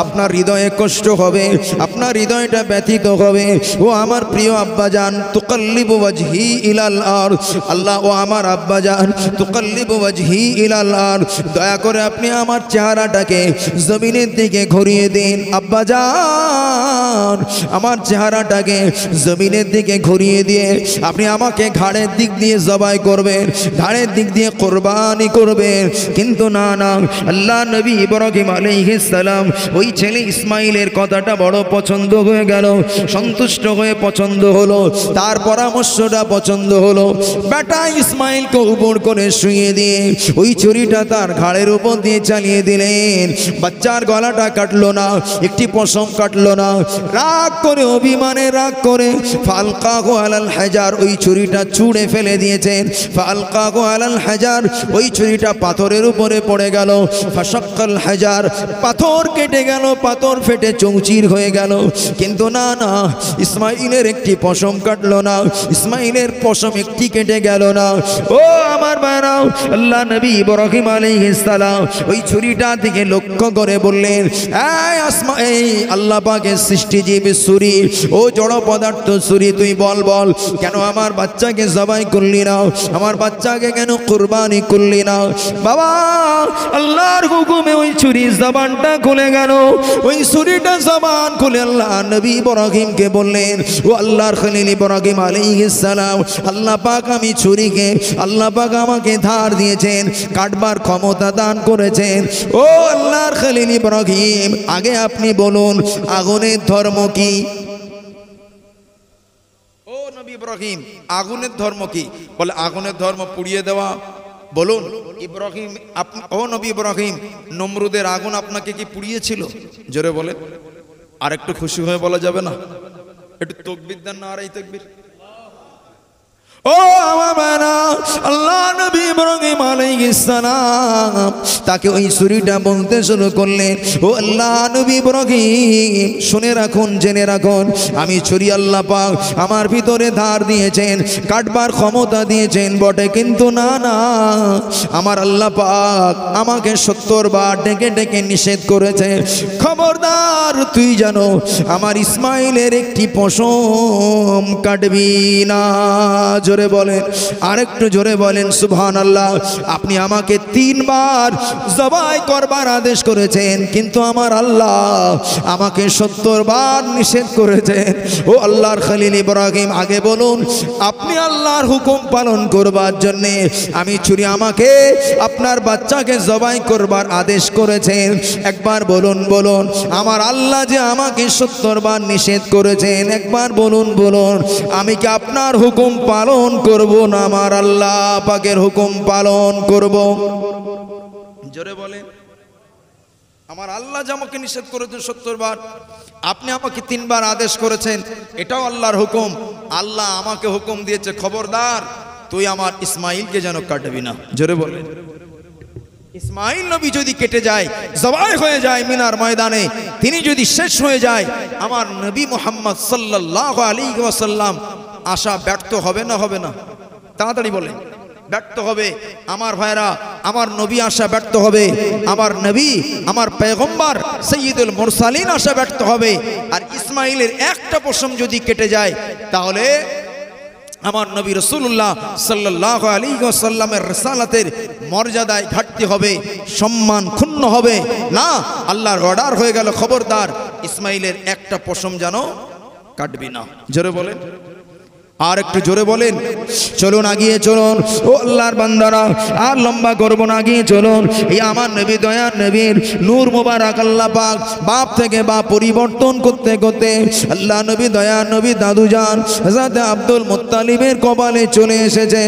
আপনার হৃদয়ে কষ্ট হবে, আপনার হৃদয়টা ব্যথিত হবে। ও আমার প্রিয় আব্বা জান, তুকাল্লিবু ওয়াজহি ইলাল আরদ, আল্লাহ, ও আমার আব্বা জান, তুকাল্লিবু ওয়াজহি ইলাল আরদ, দয়া করে আপনি আমার চেহারাটাকে জমিনের দিকে ঘুরিয়ে দিন। আব্বা জান, আমার চেহারাটাকে জমিনের দিকে ঘুরিয়ে দিয়ে আপনি আমাকে ঘাড়ের দিক দিয়ে জবাই করবেন, ঘাড়ের দিক দিয়ে কোরবানি করবেন। কিন্তু না না, আল্লাহ নবী ইব্রাহিম আলাইহিস সালাম ওই ছেলে ইসমাইলের কথাটা বড় পছন্দ হয়ে গেল, সন্তুষ্ট হয়ে পছন্দ হলো, তার পরামর্শটা পছন্দ হলো। বেটা ইসমাইলকে উপর করে শুয়ে দিয়ে ওই ছুরিটা তার ঘাড়ের উপর দিয়ে চালিয়ে দিলেন। বাচ্চার গলাটা কাটলো না, একটি পশম কাটলো না। রাগ করে, অভিমানে রাগ করে ফালকাহু আলাল হাজার, ওই ছুরিটা ছুঁড়ে ফেলে দিয়েছেন। ফালকাহু আলাল হাজার, ওই ছুরিটা পাথরের উপরে পড়ে গেল। ফাশাক্কাল হাজার, পাথর কেটে গেল, পাথর ফেটে চৌচির হয়ে গেল। কিন্তু না না, ইসমাইলের একটি পশম কাটলো না, ইসমাইলের পশম একটি কেটে গেল না। ও আমার ভাইরা, আল্লাহ নবী ইব্রাহিম আলাইহিস সালাম ওই ছুরিটা দিকে লক্ষ্য করে বললেন, এই আল্লাহ পাকের সৃষ্টিজীবী ছুরি, ও জড় পদার্থ ছুরি, তুই বল বল, কেন আমার বাচ্চাকে জবাই করলি না, আমার বাচ্চাকে কেন কুরবানি করলি না? বাবা, আল্লাহর হুকুমে ওই ছুরির জবানটা খুলে গেল। ওই ছুরিটা জবান খুলে আল্লাহ নবী ইব্রাহিমকে বললেন, ও আল্লাহর খলিল ইব্রাহিম আলাইহিস সালাম, আল্লাহ পাক আমি ছুরিকে, আল্লাহ পাক আমাকে ধার দিয়েছেন, কাটবার ক্ষমতা দান করেছেন। ও আল্লাহর খলিল ইব্রাহিম, আগে আপনি বলুন আগুনের ধর্ম কি? ও নবী ইব্রাহিম, আগুনের ধর্ম কি? বলে আগুনের ধর্ম পুড়িয়ে দেওয়া। বলুন ইব্রাহিম, আপনি, ও নবী ইব্রাহিম, নমরুদের আগুন আপনাকে কি পুড়িয়েছিল? জোরে বলে, আর একটু খুশি হয়ে বলা যাবে না? একটু তাকবীর দেন না, আর এই তাকবীর। ও আমার আল্লাহ নবী ইব্রাহিম আলাইহিস সালাম তাকে ওই ছুরিটা বলতে শুরু করলেন, ও আল্লাহ নবী ইব্রাহিম, শুনে রাখুন, জেনে রাখুন, আমি ছুরি আল্লাহ পাক আমার ভিতরে ধার দিয়েছেন, কাটবার ক্ষমতা দিয়েছেন বটে, কিন্তু না না, আমার আল্লাহ পাক আমাকে 70 বার ডেকে ডেকে নিষেধ করেছে, খবরদার তুই জানো আমার ইসমাইলের একটি পশম কাটবি না। জোরে বলেন, আরেকটু জোরে বলেন সুবহানাল্লাহ। আপনি আমাকে 3 বার জবাই করবার আদেশ করেছেন, কিন্তু আমার আল্লাহ আমাকে 70 বার নিষেধ করেছেন। ও আল্লাহর খলিল ইব্রাহিম, আগে বলুন আপনি আল্লাহর হুকুম পালন করবার জন্যে আমি ছুরি, আমাকে আপনার বাচ্চাকে জবাই করবার আদেশ করেছেন, একবার বলুন, বলুন আমার আল্লাহ যে আমাকে 70 বার নিষেধ করেছেন, একবার বলুন, বলুন আমি কি আপনার হুকুম পালন করব না আমার আল্লাহ পাকের হুকুম পালন করব? জোরে বলেন, আমার আল্লাহ যে আমাকে নিষেধ করেছেন 70 বার, আপনি আমাকে 3 বার আদেশ করেছেন, এটাও আল্লাহর হুকুম। আল্লাহ আমাকে হুকুম দিয়েছে, খবরদার তুই আমার ইসমাইলকে যেন কাটবি না। জোরে বলেন, ইসমাইল নবী যদি কেটে যায়, জবাই হয়ে যায় মিনার ময়দানে, তিনি যদি শেষ হয়ে যায়, আমার নবী মুহাম্মদ সাল্লাল্লাহু আলাইহি ওয়াসাল্লাম আশা ব্যর্থ হবে না? হবে না? তাড়াতাড়ি বলেন, ব্যর্থ হবে। আমার ভাইরা, আমার নবী আশা ব্যর্থ হবে, আমার নবী, আমার পয়গম্বর সাইয়্যিদুল মুরসালিন আশা ব্যর্থ হবে। আর ইসমাইলের একটা পশম যদি কেটে যায়, তাহলে আমার নবী রাসূলুল্লাহ সাল্লাল্লাহু আলাইহি ওয়াসাল্লামের রিসালাতের মর্যাদায় ঘাটতি হবে, সম্মান ক্ষুণ্ণ হবে। না, আল্লাহর অর্ডার হয়ে গেল, খবরদার ইসমাইলের একটা পশম যেন কাটবি না। জোরে বলেন। আর একটু জোরে বলেন, চলুন আগিয়ে চলুন ও আল্লাহর বান্দারা, আর লম্বা করব না, আগিয়ে চলুন। এই আমার নবী, দয়ার নবীর নূর মোবারক আল্লাহ পাক বাপ থেকে বাপ পরিবর্তন করতে করতে আল্লাহ নবী, দয়ার নবী দাদু জান হযরত আব্দুল মুত্তালিবের কপালে চলে এসেছে।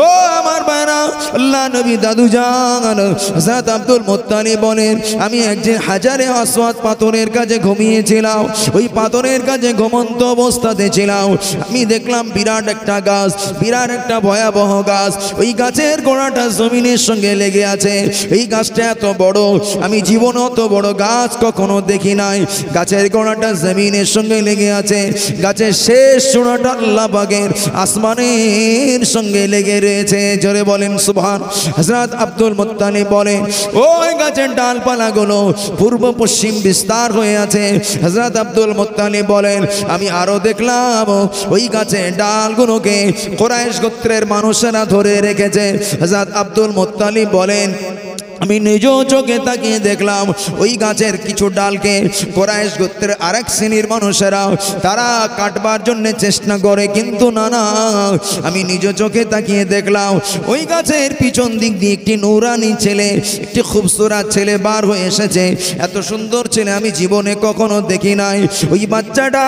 ও আমার ভাইরা, আল্লাহ নবী দাদু জান হযরত আব্দুল মুত্তালিব বলেন, আমি একদিন হাজারে আসওয়াদ পাথরের কাছে ঘুমিয়েছিলাম। ওই পাথরের কাছে ঘুমন্ত অবস্থাতে ছিলাম। আমি দেখলাম বিরাট একটা গাছ, বিরাট একটা ভয়াবহ গাছ। ওই গাছের গোড়াটা জমিনের সঙ্গে লেগে আছে। এই গাছটা এত বড়, আমি জীবনে অত বড় গাছ কখনো দেখি নাই। গাছের গোড়াটা জমিনের সঙ্গে লেগে আছে, গাছের শেষ চূড়াটা আল্লাহ পাকের আসমানের সঙ্গে লেগে রয়েছে। জোরে বলেন সুবহান। হযরত আব্দুল মুত্তালিব বলে, ওই গাছের ডালপালাগুলো পূর্ব পশ্চিম বিস্তার হয়ে আছে। হযরত আব্দুল মুত্তালিব বলেন, আমি আরো দেখলাম ওই গাছের ডালগুলোকে কুরাইশ গোত্রের মানুষেরা ধরে রেখেছে। হযরত আব্দুল মুত্তালিব বলেন, আমি নিজ চোখে তাকিয়ে দেখলাম ওই গাছের কিছু ডালকে কুরাইশ গোত্রের আরেক শ্রেণীর মানুষেরা তারা কাটবার জন্য চেষ্টা করে, কিন্তু না, আমি নিজ চোখে তাকিয়ে দেখলাম ওই গাছের পিছন দিক দিয়ে একটি নূরানি ছেলে, একটি খুবসুরত ছেলে বার হয়ে এসেছে। এত সুন্দর ছেলে আমি জীবনে কখনো দেখি নাই। ওই বাচ্চাটা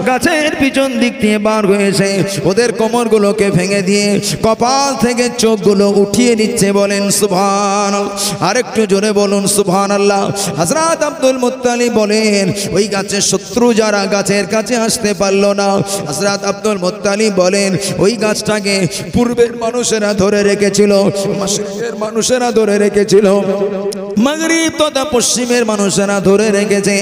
গাছের পিছন দিক দিয়ে বার হয়েছে, ওদের কোমরগুলোকে ভেঙে দিয়ে কপাল থেকে চোখগুলো উঠিয়ে দিচ্ছে। বলেন সুবহানাল্লাহ। আরেকটু জোরে বলুন সুবহানাল্লাহ। হযরত আব্দুল মুত্তালিব বলেন, ওই গাছের শত্রু যারা গাছের কাছে আসতে পারলো না। হযরত আব্দুল মুত্তালিব বলেন, ওই গাছটাকে পূর্বের মানুষেরা ধরে রেখেছিল, মাশরিকের মানুষেরা ধরে রেখেছিল, মাগরিব তথা পশ্চিমের মানুষেরা ধরে রেখেছে।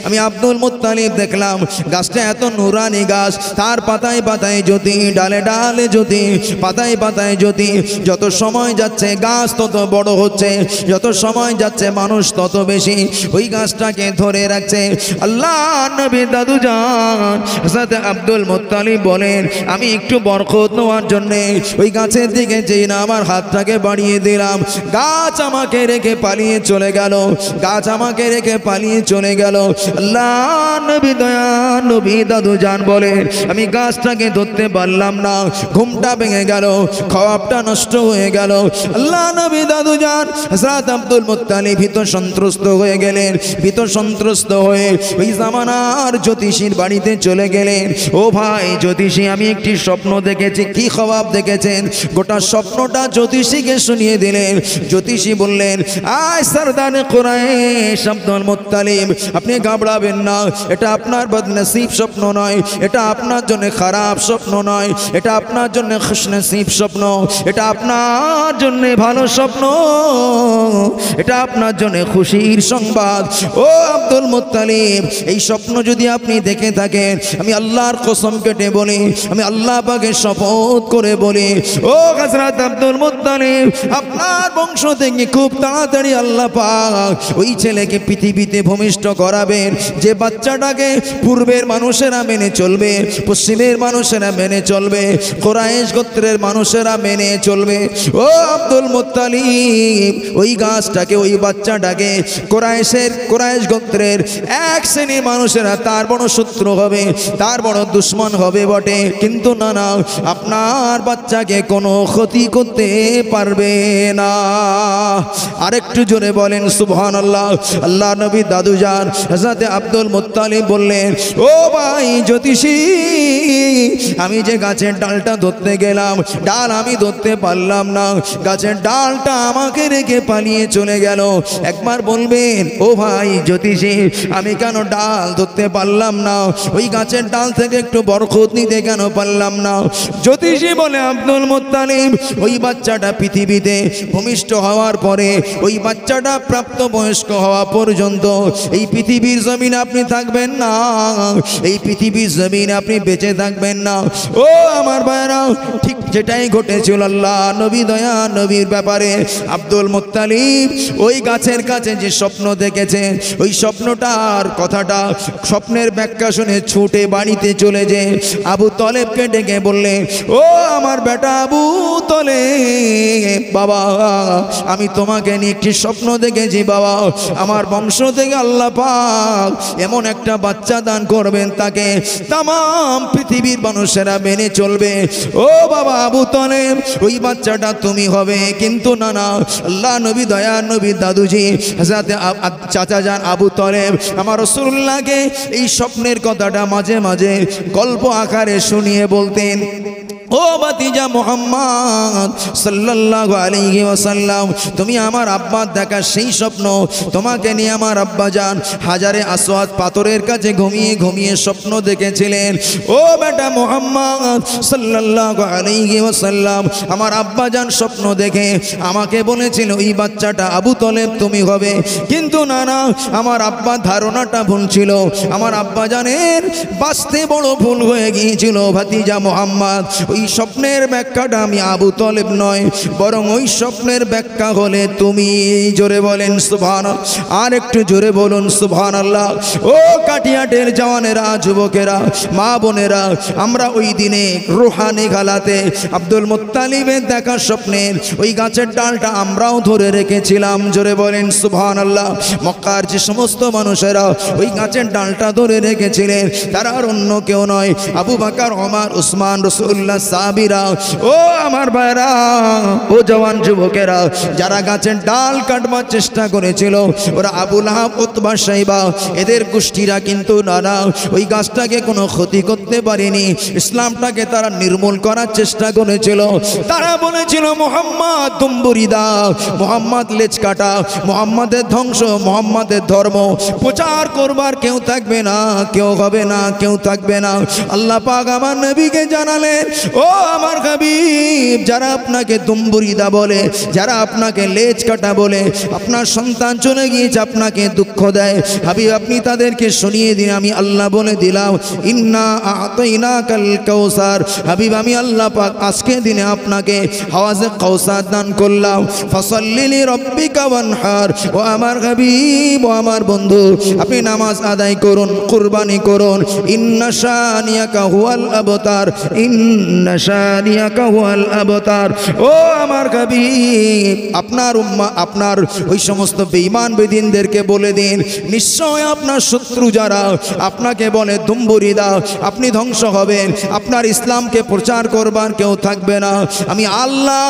আমি আব্দুল মুত্তালিব দেখলাম গাছটা এত নুরানি গাছ, তার পাতায় পাতায় জ্যোতি, ডালে ডালে জ্যোতি, পাতায় পাতায় জ্যোতি। যত সময় যাচ্ছে গাছ তত বড় হচ্ছে, যত সময় যাচ্ছে মানুষ তত বেশি ওই গাছটাকে ধরে রাখছে। আল্লাহ নবী দাদু জান হযরত আব্দুল মুত্তালিব বলেন, আমি একটু বরকত নেওয়ার জন্য ওই গাছের দিকে যেই না আমার হাতটাকে বাড়িয়ে দিলাম, গাছ আমাকে রেখে পালিয়ে চলে গেল, গাছ আমাকে রেখে পালিয়ে চলে গেল। আল্লাহ নবী, দয়া নবী দাদু জান বলেন, আমি গাছটাকে ধরতে পারলাম না, ঘুমটা ভেঙে গেল, খাওয়াবটা নষ্ট হয়ে গেল। আল্লাহ নবী দাদু জান হযরত আব্দুল মুত্তালিব ভীত সন্ত্রস্ত হয়ে গেলেন। ভীত সন্ত্রস্ত হয়ে ওই জামানার জ্যোতিষীর বাড়িতে চলে গেলেন। ও ভাই জ্যোতিষী, আমি একটি স্বপ্ন দেখেছি। কি খবর দেখেছেন? গোটা স্বপ্নটা জ্যোতিষীকে শুনিয়ে দিলেন। জ্যোতিষী বললেন, আয় সরদারে কুরাইশ আব্দুল মুত্তালিব, আপনি ঘাবড়াবেন না, এটা আপনার বদনসিব স্বপ্ন নয়, এটা আপনার জন্য খারাপ স্বপ্ন নয়, এটা আপনার জন্য খুশনসিব স্বপ্ন, এটা আপনার জন্য ভালো স্বপ্ন, এটা আপনার জন্য খুশির সংবাদ। ও আব্দুল মুত্তালিব, এই স্বপ্ন যদি আপনি দেখে থাকেন, আমি আল্লাহর কসম কেটে বলি, আমি আল্লাহ পাকের শপথ করে বলি, ও হযরত আব্দুল মুত্তালিব, আপনার বংশ থেকে খুব তাড়াতাড়ি আল্লাহ পাক ওই ছেলেকে পৃথিবীতে ভূমিষ্ঠ করাবেন, যে বাচ্চাটাকে পূর্বের মানুষেরা মেনে চলবে, পশ্চিমের মানুষেরা মেনে চলবে, কুরাইশ গোত্রের মানুষেরা মেনে চলবে। ও আব্দুল মুত্তালিব, ওই গাছটাকে, ওই বাচ্চাটাকে কুরাইশ গোত্রের এক শ্রেণীর মানুষেরা তার বড় শত্রু হবে, তার বড় দুশ্মন হবে বটে, কিন্তু না, আপনার বাচ্চাকে কোনো ক্ষতি করতে পারবে না। আরেকটু জোরে বলেন সুবহানাল্লাহ। আল্লাহ নবী দাদু জান হযরত আব্দুল মুত্তালিব বললেন, ও ভাই জ্যোতিষী, আমি যে গাছের ডালটা ধরতে গেলাম, ডাল আমি ধরতে পারলাম না, গাছের ডালটা আমাকে রেখে পালিয়ে চলে গেল। একবার বলবেন, ও ভাই জ্যোতিষী, আমি কেন ডাল ধরতে পারলাম না? ওই গাছের ডাল থেকে একটু বরকত নিতে কেন পারলাম না? জ্যোতিষী বলে, আব্দুল মুত্তালিব, ওই বাচ্চাটা পৃথিবীতে ভূমিষ্ঠ হওয়ার পরে, ওই বাচ্চাটা প্রাপ্তবয়স্ক হওয়া পর্যন্ত এই পৃথিবীর জমিনে আপনি থাকবেন না, এই পৃথিবীর জমিনে আপনি বেঁচে থাকবেন না। ও আমার ভাইরা, ঠিক যেটাই ঘটেছিল আল্লাহ নবী দয়া নবীর ব্যাপারে। আব্দুল মুত্তালিব ওই গাছের কাছে যে স্বপ্ন দেখেছেন, ওই স্বপ্নটার কথাটা, স্বপ্নের ব্যাখ্যা শুনে ছুটে বাড়িতে চলে যে আবু তলেবকে ডেকে বললে, ও আমার বেটা আবু তলেব, বাবা আমি তোমাকে নিয়ে একটি স্বপ্ন দেখেছি বাবা, আমার বংশ থেকে আল্লাহ পাক এমন একটা বাচ্চা দান করবেন, তাকে তামাম পৃথিবীর মানুষেরা মেনে চলবে। ও বাবা আবু তালেব, ওই বাচ্চাটা তুমি হবে। কিন্তু না না, আল্লাহ নবী, দয়া নবী দাদুজি হযরত চাচা যান আবু তালেব আমার রাসূলুল্লাহকে এই স্বপ্নের কথাটা মাঝে মাঝে গল্প আকারে শুনিয়ে বলতেন, ও ভাতিজা মুহাম্মদ সাল্লাল্লাহু আলাইহি ওয়াসাল্লাম, তুমি আমার আব্বার দেখা সেই স্বপ্ন, তোমাকে নিয়ে আমার আব্বা যান হাজারে আসওয়াদ পাথরের কাছে ঘুমিয়ে ঘুমিয়ে স্বপ্ন দেখেছিলেন। ও বেটা মুহাম্মদ সাল্লাল্লাহু আলাইহি ওয়াসাল্লাম, আমার আব্বা যান স্বপ্ন দেখে আমাকে বলেছিল এই বাচ্চাটা আবু তালেব তুমি হবে। কিন্তু না না, আমার আব্বা ধারণাটা ভুল ছিল, আমার আব্বা জানের বাঁচতে বড় ভুল হয়ে গিয়েছিল। ভাতিজা মুহাম্মদ, ওই স্বপ্নের ব্যাখ্যাটা আমি আবু তালেব নয়, বরং ওই স্বপ্নের ব্যাখ্যা হলে তুমি। জোরে বলেন সুবহানাল্লাহ, আর একটু জোরে বলুন সুবহানাল্লাহ। ও কাটিয়াটের জওয়ানেরা, যুবকেরা, মা বোনেরা, আমরা ওই দিনে রুহানি গালাতে আব্দুল মুত্তালিবের দেখা স্বপ্নের ওই গাছের ডালটা আমরাও ধরে রেখেছিলাম। জোরে বলেন সুবহানাল্লাহ। মক্কার যে সমস্ত মানুষেরা ওই গাছের ডালটা ধরে রেখেছিলেন তারা আর অন্য কেউ নয়, আবু বকর, ওমর, উসমান, রাসূলুল্লাহ, সাহাবীরা। ও আমার ভাইরা, ও জওয়ান যুবকেরা, যারা গাছের ডাল কাটবার চেষ্টা করেছিল ওরা আবু লাহাব, উতবা, শাইবা, এদের গোষ্ঠীরা কিন্তু না, ওই গাছটাকে কোনো ক্ষতি করতে পারেনি। ইসলামটাকে তারা নির্মূল করার চেষ্টা করেছিল। তারা বলেছিল মুহাম্মদ দুম্বুরি দাও, মুহাম্মদ লেজ কাটা, মুহাম্মাদের ধ্বংস, মুহাম্মাদের ধর্ম প্রচার করবার কেউ থাকবে না, কেউ হবে না, কেউ থাকবে না। আল্লাহ পাক আমার নবীকে জানালেন, ও আমার হাবিব, যারা আপনাকে দুম্বুরিদা বলে, যারা আপনাকে লেজ কাটা বলে, আপনার সন্তান চলে গিয়েছে, আপনাকে দুঃখ দেয়, হাবিব আপনি তাদেরকে শুনিয়ে দিন, আমি আল্লাহ বলে দিলাম ইন্না আতাইনাকাল কাউসার। হাবিব আমি আল্লাহ পাক আজকে দিনে আপনাকে হাওয়াজে কাউসার দান করলাম। ফাসাল্লি লিরাব্বিকা ওয়ানহার। ও আমার হাবিব, ও আমার বন্ধু, আপনি নামাজ আদায় করুন, কুরবানি করুন। ইন্না শানিয়াকা হুয়াল আবতার, ইন্না শানিয়াকা হুয়াল আবতার। ও আমার হাবিব, আপনার উম্মা, আপনার ওই সমস্ত বেঈমান বেদিনদেরকে বলে দিন, নিশ্চয় আপনার শত্রু যারা আপনাকে বলে দুম্বুরি দাও, আপনি ধ্বংস হবেন, আপনার ইসলামকে প্রচার করবার কেউ থাকবে না। আমি আল্লাহ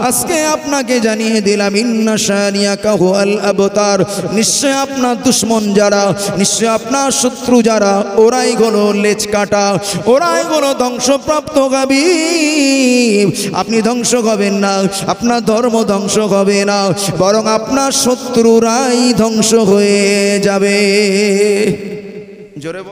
আজকে আপনাকে জানিয়ে দিলাম ইন্না শানিয়াকা হুয়াল আবতার, নিশ্চয় আপনার দুশমন যারা, নিশ্চয় আপনার শত্রু যারা, ওরাই হলো লেজ কাটা, ওরাই হলো ধ্বংসপ্রাপ্ত হাবিব। আপনি ধ্বংস হবেন না, আপনার ধর্ম ধ্বংস হবে না, বরং আপনার শত্রুরাই ধ্বংস হয়ে যাবে। জোরে